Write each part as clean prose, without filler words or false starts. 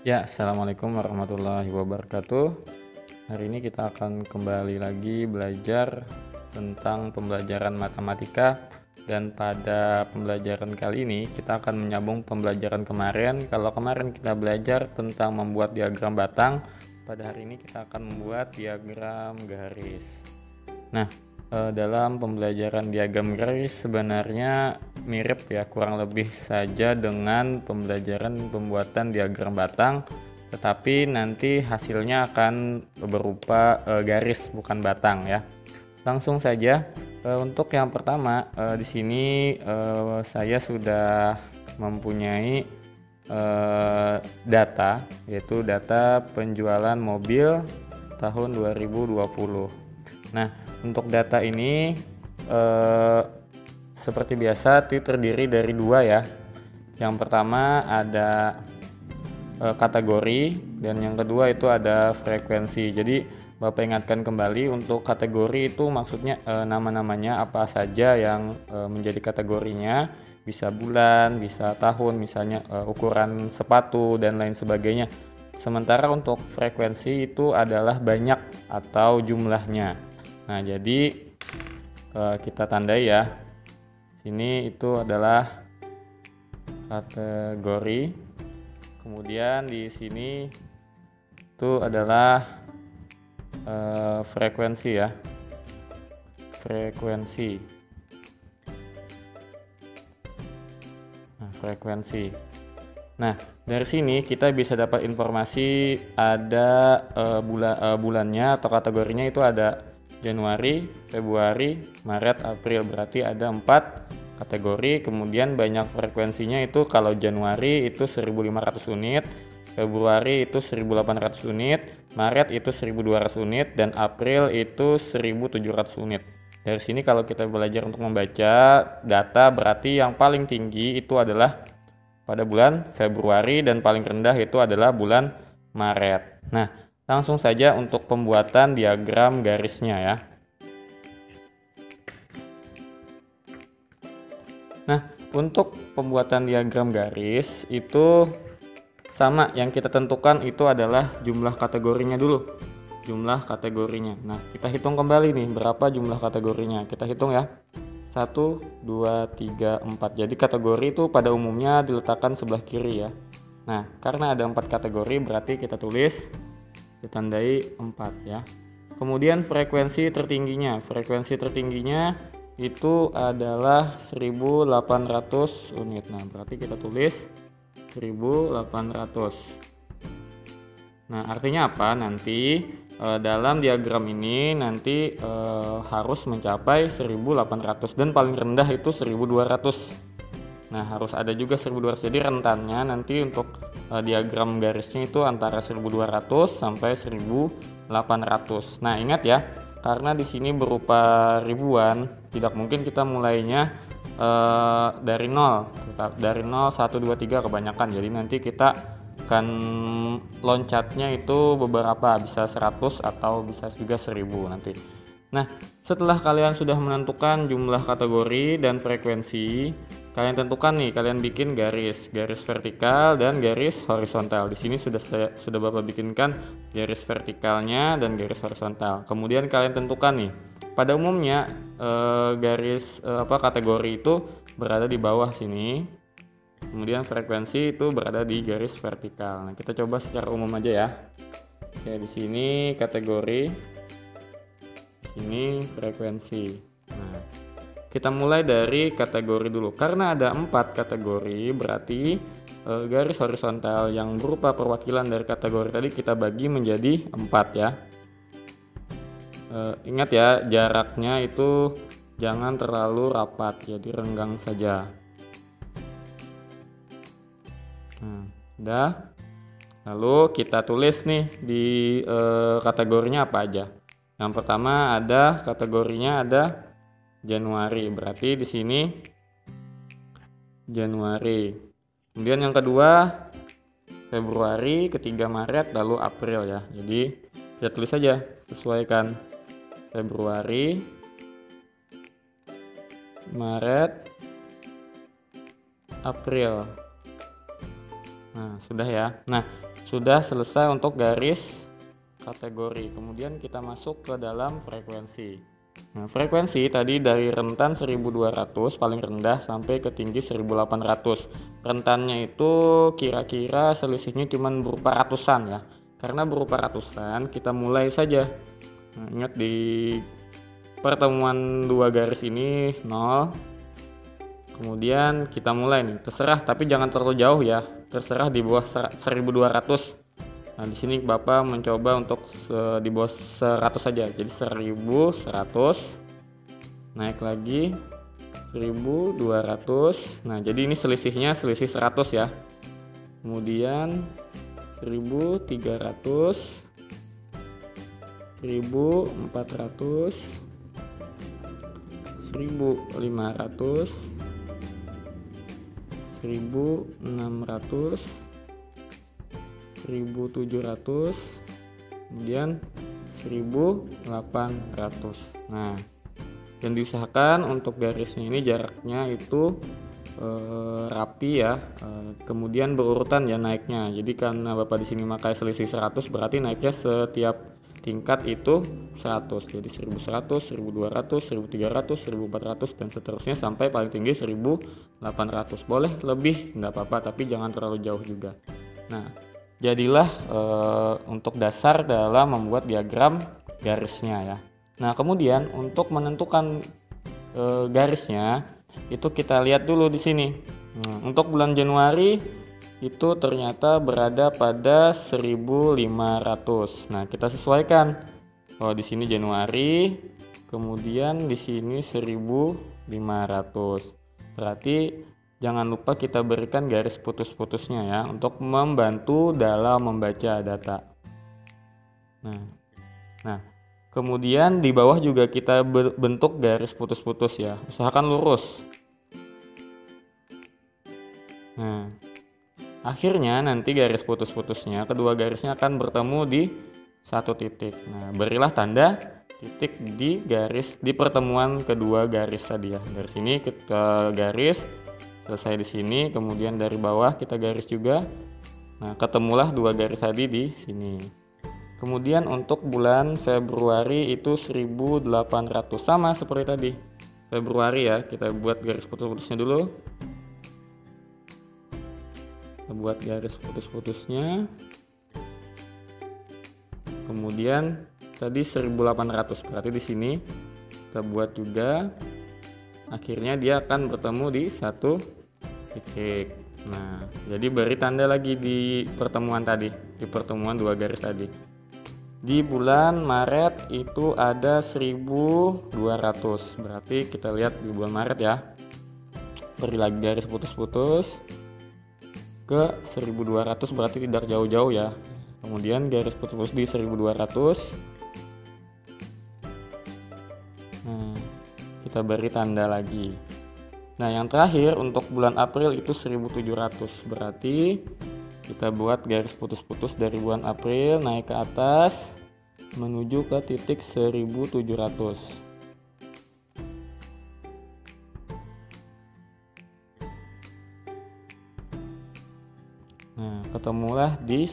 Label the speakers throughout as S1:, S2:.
S1: Ya, assalamualaikum warahmatullahi wabarakatuh. Hari ini kita akan kembali lagi belajar tentang pembelajaran matematika, dan pada pembelajaran kali ini kita akan menyambung pembelajaran kemarin. Kalau kemarin kita belajar tentang membuat diagram batang, pada hari ini kita akan membuat diagram garis. Nah, dalam pembelajaran diagram garis sebenarnya mirip ya, kurang lebih saja dengan pembelajaran pembuatan diagram batang, tetapi nanti hasilnya akan berupa garis bukan batang ya. Langsung saja, untuk yang pertama di sini saya sudah mempunyai data, yaitu data penjualan mobil tahun 2020. Nah, untuk data ini seperti biasa terdiri dari dua ya. Yang pertama ada kategori, dan yang kedua itu ada frekuensi. Jadi Bapak ingatkan kembali, untuk kategori itu maksudnya nama-namanya apa saja yang menjadi kategorinya, bisa bulan, bisa tahun, misalnya ukuran sepatu dan lain sebagainya. Sementara untuk frekuensi itu adalah banyak atau jumlahnya. Nah, jadi kita tandai ya. Sini itu adalah kategori. Kemudian di sini itu adalah frekuensi ya. Frekuensi. Nah, frekuensi. Nah, dari sini kita bisa dapat informasi ada bulannya atau kategorinya itu ada Januari, Februari, Maret, April. Berarti ada 4 kategori. Kemudian banyak frekuensinya itu kalau Januari itu 1500 unit, Februari itu 1800 unit, Maret itu 1200 unit, dan April itu 1700 unit. Dari sini kalau kita belajar untuk membaca data, berarti yang paling tinggi itu adalah pada bulan Februari dan paling rendah itu adalah bulan Maret. Nah, langsung saja untuk pembuatan diagram garisnya ya. Nah, untuk pembuatan diagram garis itu sama, yang kita tentukan itu adalah jumlah kategorinya dulu. Jumlah kategorinya. Nah, kita hitung kembali nih berapa jumlah kategorinya. Kita hitung ya. 1, 2, 3, 4. Jadi kategori itu pada umumnya diletakkan sebelah kiri ya. Nah, karena ada 4 kategori berarti kita tulis ditandai 4 ya. Kemudian frekuensi tertingginya. Frekuensi tertingginya itu adalah 1800 unit. Nah, berarti kita tulis 1800. Nah, artinya apa? Nanti dalam diagram ini nanti harus mencapai 1800 dan paling rendah itu 1200. Nah, harus ada juga 1200. Jadi rentannya nanti untuk diagram garisnya itu antara 1200 sampai 1800. Nah, ingat ya, karena di sini berupa ribuan, tidak mungkin kita mulainya dari 0. Dari 0, 1, 2, 3 kebanyakan. Jadi nanti kita akan loncatnya itu beberapa, bisa 100 atau bisa juga 1000 nanti. Nah, setelah kalian sudah menentukan jumlah kategori dan frekuensi, kalian tentukan nih, kalian bikin garis vertikal dan garis horizontal. Di sini sudah Bapak bikinkan garis vertikalnya dan garis horizontal. Kemudian kalian tentukan nih, pada umumnya garis kategori itu berada di bawah sini. Kemudian frekuensi itu berada di garis vertikal. Nah, kita coba secara umum aja ya. Oke, di sini kategori, ini frekuensi. Nah, kita mulai dari kategori dulu. Karena ada 4 kategori, berarti garis horizontal yang berupa perwakilan dari kategori tadi kita bagi menjadi 4 ya. Ingat ya, jaraknya itu jangan terlalu rapat, jadi renggang saja. Nah, udah. Lalu kita tulis nih di kategorinya apa aja. Yang pertama ada kategorinya ada Januari, berarti di sini Januari. Kemudian yang kedua Februari, ketiga Maret, lalu April ya. Jadi kita tulis saja, sesuaikan Februari, Maret, April. Nah, sudah ya. Nah, sudah selesai untuk garis kategori. Kemudian kita masuk ke dalam frekuensi. Nah, frekuensi tadi dari rentan 1200 paling rendah sampai ke tinggi 1800. Rentannya itu kira-kira selisihnya cuma berupa ratusan ya. Karena berupa ratusan, kita mulai saja. Nah, ingat di pertemuan dua garis ini 0. Kemudian kita mulai nih, terserah tapi jangan terlalu jauh ya. Terserah di bawah 1200. Nah, di sini Bapak mencoba untuk di bawah 100 saja. Jadi 1100. Naik lagi 1200. Nah, jadi ini selisihnya selisih 100 ya. Kemudian 1300, 1400, 1500, 1600, 1700, kemudian 1800. Nah, dan diusahakan untuk garisnya ini jaraknya itu rapi ya, kemudian berurutan ya naiknya. Jadi karena Bapak di sini pakai selisih 100, berarti naiknya setiap tingkat itu 100. Jadi 1100, 1200, 1300, 1400 dan seterusnya sampai paling tinggi 1800. Boleh lebih nggak apa-apa, tapi jangan terlalu jauh juga. Nah, jadilah untuk dasar dalam membuat diagram garisnya ya. Nah, kemudian untuk menentukan garisnya itu kita lihat dulu di sini. Untuk bulan Januari itu ternyata berada pada 1500. Nah, kita sesuaikan. Oh, di sini Januari, kemudian di sini 1500. Berarti jangan lupa kita berikan garis putus-putusnya ya untuk membantu dalam membaca data. Nah, kemudian di bawah juga kita bentuk garis putus-putus ya. Usahakan lurus. Nah, akhirnya nanti garis putus-putusnya kedua garisnya akan bertemu di satu titik. Nah, berilah tanda titik di garis di pertemuan kedua garis tadi ya. Dari sini kita garis selesai di sini, kemudian dari bawah kita garis juga. Nah, ketemulah dua garis tadi di sini. Kemudian untuk bulan Februari itu 1800, sama seperti tadi. Februari ya, kita buat garis putus-putusnya dulu. Kita buat garis putus-putusnya. Kemudian tadi 1800, berarti di sini kita buat juga. Akhirnya dia akan bertemu di satu titik. Nah, jadi beri tanda lagi di pertemuan tadi, di pertemuan dua garis tadi. Di bulan Maret itu ada 1200, berarti kita lihat di bulan Maret ya. Beri lagi garis putus-putus ke 1200, berarti tidak jauh-jauh ya. Kemudian garis putus-putus di 1200. Nah, kita beri tanda lagi. Nah, yang terakhir untuk bulan April itu 1700, berarti kita buat garis putus-putus dari bulan April naik ke atas menuju ke titik 1700. Nah, ketemulah di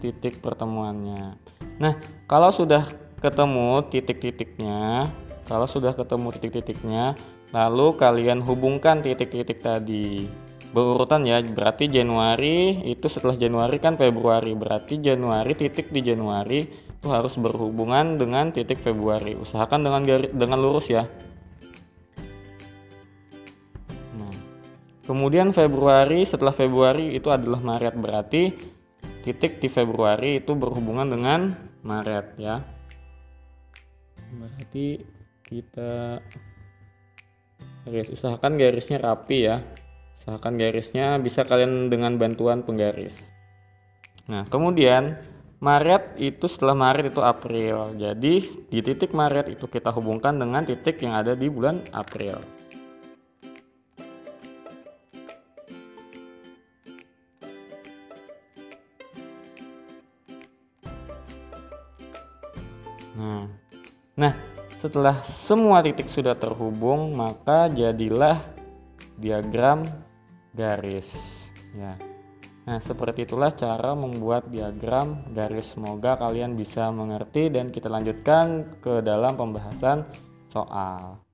S1: titik pertemuannya. Nah, kalau sudah ketemu titik-titiknya, lalu kalian hubungkan titik-titik tadi berurutan ya. Berarti Januari itu setelah Januari kan Februari, berarti Januari titik di Januari itu harus berhubungan dengan titik Februari. Usahakan dengan lurus ya. Nah, kemudian Februari, setelah Februari itu adalah Maret, berarti titik di Februari itu berhubungan dengan Maret ya. Berarti kita usahakan garisnya rapi ya. Usahakan garisnya bisa kalian dengan bantuan penggaris. Nah, kemudian Maret itu setelah Maret itu April. Jadi di titik Maret itu kita hubungkan dengan titik yang ada di bulan April. Nah, setelah semua titik sudah terhubung, maka jadilah diagram garis ya. Nah, seperti itulah cara membuat diagram garis. Semoga kalian bisa mengerti dan kita lanjutkan ke dalam pembahasan soal.